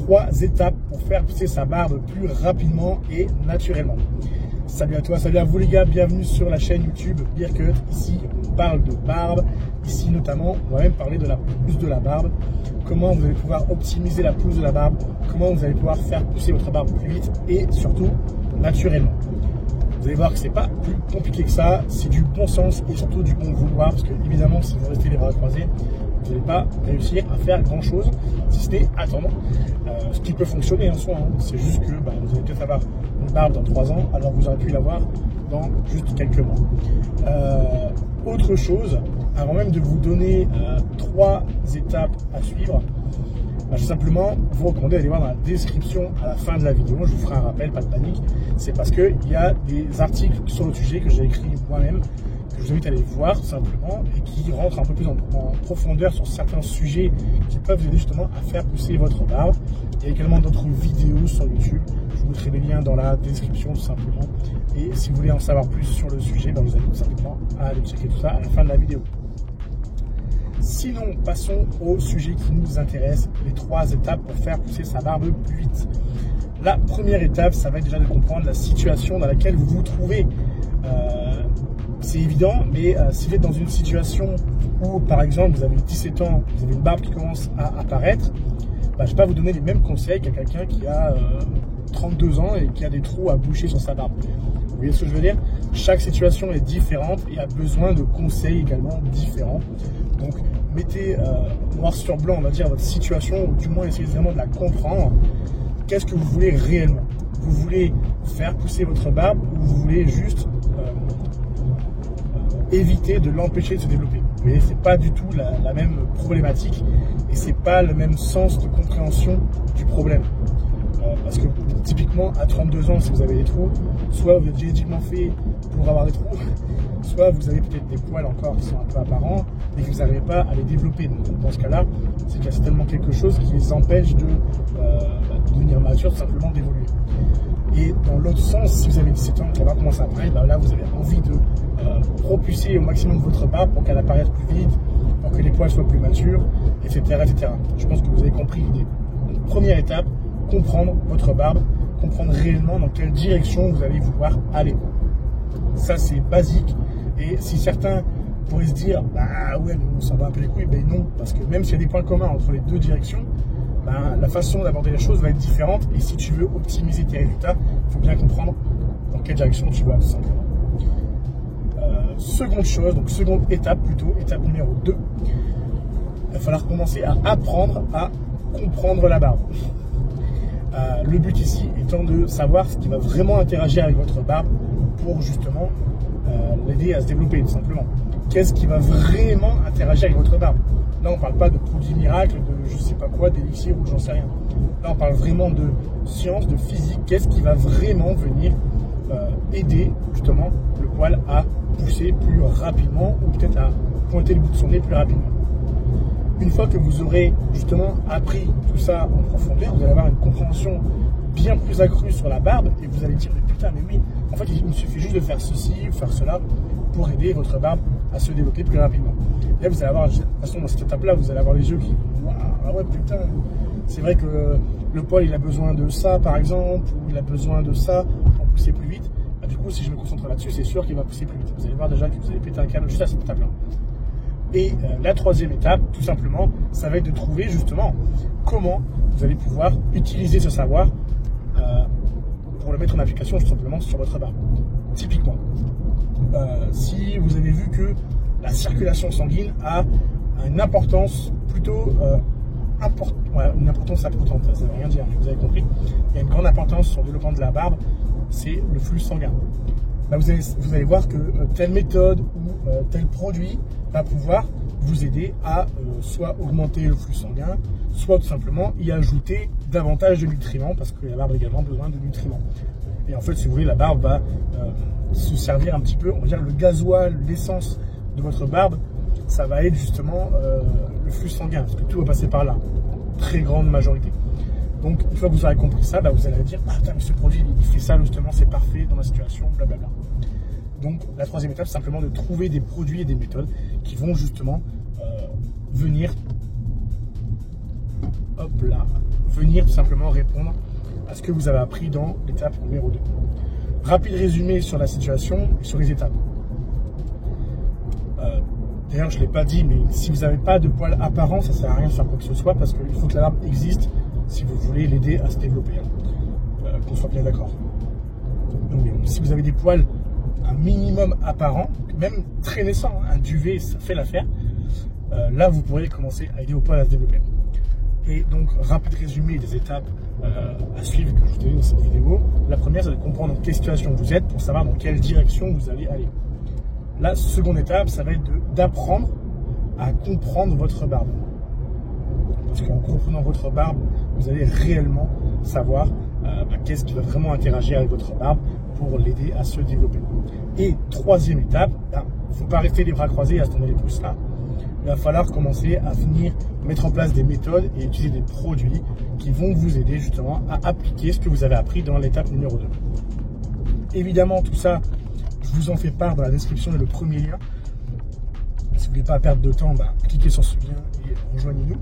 3 étapes pour faire pousser sa barbe plus rapidement et naturellement. Salut à toi, salut à vous les gars, bienvenue sur la chaîne YouTube Beardcut. Ici on parle de barbe, ici notamment on va même parler de la pousse de la barbe, comment vous allez pouvoir optimiser la pousse de la barbe, comment vous allez pouvoir faire pousser votre barbe plus vite et surtout naturellement. Vous allez voir que c'est pas plus compliqué que ça, c'est du bon sens et surtout du bon vouloir, parce que évidemment si vous restez les bras croisés, vous n'allez pas réussir à faire grand chose si ce n'est attendre. Ce qui peut fonctionner en soi, hein. C'est juste que vous allez peut-être avoir une barbe dans 3 ans, alors vous aurez pu l'avoir dans juste quelques mois. Autre chose, avant même de vous donner 3 étapes à suivre, je vais simplement vous recommander d'aller voir dans la description à la fin de la vidéo. Je vous ferai un rappel, pas de panique. C'est parce qu'il y a des articles sur le sujet que j'ai écrit moi-même, que je vous invite à aller voir simplement et qui rentrent un peu plus en profondeur sur certains sujets qui peuvent vous aider justement à faire pousser votre barbe. Il y a également d'autres vidéos sur YouTube. Je vous mettrai les liens dans la description tout simplement. Et si vous voulez en savoir plus sur le sujet, je vous invite simplement à aller checker tout ça à la fin de la vidéo. Sinon, passons au sujet qui nous intéresse, les 3 étapes pour faire pousser sa barbe plus vite. La première étape, ça va être déjà de comprendre la situation dans laquelle vous vous trouvez. C'est évident, mais si vous êtes dans une situation où, par exemple, vous avez 17 ans, vous avez une barbe qui commence à apparaître, je ne vais pas vous donner les mêmes conseils qu'à quelqu'un qui a 32 ans et qui a des trous à boucher sur sa barbe. Vous voyez ce que je veux dire? Chaque situation est différente et a besoin de conseils également différents. Donc, mettez noir sur blanc, on va dire, votre situation, ou du moins essayez vraiment de la comprendre. Qu'est-ce que vous voulez réellement? Vous voulez faire pousser votre barbe ou vous voulez juste éviter de l'empêcher de se développer? Vous voyez, c'est pas du tout la même problématique et c'est pas le même sens de compréhension du problème. Parce que typiquement, à 32 ans, si vous avez des trous, soit vous êtes génétiquement fait pour avoir des trous, soit vous avez peut-être des poils encore qui sont un peu apparents et que vous n'arrivez pas à les développer. Donc dans ce cas-là, c'est qu'il y a certainement quelque chose qui les empêche de devenir mature, tout simplement d'évoluer. Et dans l'autre sens, si vous avez 17 ans, que la barbe commence à apparaître, là vous avez envie de propulser au maximum votre barbe pour qu'elle apparaisse plus vite, pour que les poils soient plus matures, etc., etc. Je pense que vous avez compris l'idée. Donc, première étape, comprendre votre barbe, comprendre réellement dans quelle direction vous allez vouloir aller. Ça c'est basique, et si certains pourraient se dire ouais, on s'en va un peu les couilles, non, parce que même s'il y a des points communs entre les deux directions, la façon d'aborder les choses va être différente, et si tu veux optimiser tes résultats, il faut bien comprendre dans quelle direction tu vas tout simplement. Seconde chose, donc seconde étape plutôt, étape numéro 2, il va falloir commencer à apprendre à comprendre la barbe. Le but ici étant de savoir ce qui va vraiment interagir avec votre barbe pour justement l'aider à se développer tout simplement. Qu'est-ce qui va vraiment interagir avec votre barbe? Là on ne parle pas de produits miracles, de je sais pas quoi, d'élixir ou j'en sais rien. Là on parle vraiment de science, de physique. Qu'est-ce qui va vraiment venir aider justement le poil à pousser plus rapidement ou peut-être à pointer le bout de son nez plus rapidement. Une fois que vous aurez justement appris tout ça en profondeur, vous allez avoir une compréhension bien plus accrue sur la barbe et vous allez dire mais putain mais oui, en fait il me suffit juste de faire ceci ou faire cela pour aider votre barbe à se développer plus rapidement. Et là vous allez avoir, de toute façon dans cette étape là, vous allez avoir les yeux qui waouh, ah ouais putain, c'est vrai que le poil il a besoin de ça par exemple, ou il a besoin de ça pour pousser plus vite. Du coup si je me concentre là-dessus, c'est sûr qu'il va pousser plus vite. Vous allez voir déjà que vous allez péter un câble juste à cette étape là. Et la troisième étape, tout simplement, ça va être de trouver justement comment vous allez pouvoir utiliser ce savoir pour le mettre en application tout simplement sur votre barbe. Typiquement, si vous avez vu que la circulation sanguine a une importance plutôt une importance importante, ça ne veut rien dire, vous avez compris, il y a une grande importance sur le développement de la barbe, c'est le flux sanguin. Vous allez voir que telle méthode ou tel produit va pouvoir vous aider à soit augmenter le flux sanguin, soit tout simplement y ajouter davantage de nutriments, parce que la barbe a également besoin de nutriments. Et en fait, si vous voulez, la barbe va se servir un petit peu, on va dire le gasoil, l'essence de votre barbe, ça va être justement le flux sanguin, parce que tout va passer par là, très grande majorité. Donc, une fois que vous aurez compris ça, vous allez dire, putain, mais ce produit, il fait ça justement, c'est parfait dans ma situation, blablabla. Donc, la troisième étape, c'est simplement de trouver des produits et des méthodes qui vont justement venir hop là, venir tout simplement répondre à ce que vous avez appris dans l'étape numéro 2. Rapide résumé sur la situation et sur les étapes. D'ailleurs, je ne l'ai pas dit, mais si vous n'avez pas de poils apparents, ça ne sert à rien de faire quoi que ce soit parce qu'il faut que la barbe existe si vous voulez l'aider à se développer. Qu'on soit bien d'accord. Donc, si vous avez des poils un minimum apparents, même très naissants, un duvet, ça fait l'affaire, là, vous pourrez commencer à aider vos poils à se développer. Et donc, rapide résumé des étapes à suivre que je vous ai dit dans cette vidéo. La première, c'est de comprendre dans quelle situation vous êtes pour savoir dans quelle direction vous allez aller. La seconde étape, ça va être d'apprendre à comprendre votre barbe. Parce qu'en comprenant votre barbe, vous allez réellement savoir qu'est-ce qui va vraiment interagir avec votre barbe pour l'aider à se développer. Et troisième étape, il ne faut pas rester les bras croisés et attendre les pouces là. Il va falloir commencer à venir mettre en place des méthodes et utiliser des produits qui vont vous aider justement à appliquer ce que vous avez appris dans l'étape numéro 2. Évidemment, tout ça, je vous en fais part dans la description et le premier lien. Si vous ne voulez pas perdre de temps, cliquez sur ce lien et rejoignez-nous.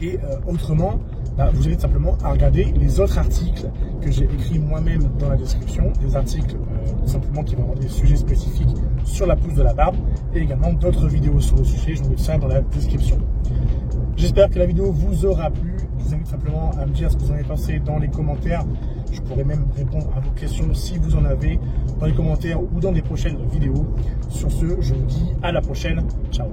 Et autrement, vous avez simplement à regarder les autres articles que j'ai écrits moi-même dans la description, des articles simplement qui vont avoir des sujets spécifiques sur la pousse de la barbe et également d'autres vidéos sur le sujet, je vous mets ça dans la description. J'espère que la vidéo vous aura plu. Je vous invite simplement à me dire ce que vous en avez pensé dans les commentaires. Je pourrais même répondre à vos questions si vous en avez dans les commentaires ou dans des prochaines vidéos. Sur ce, je vous dis à la prochaine. Ciao.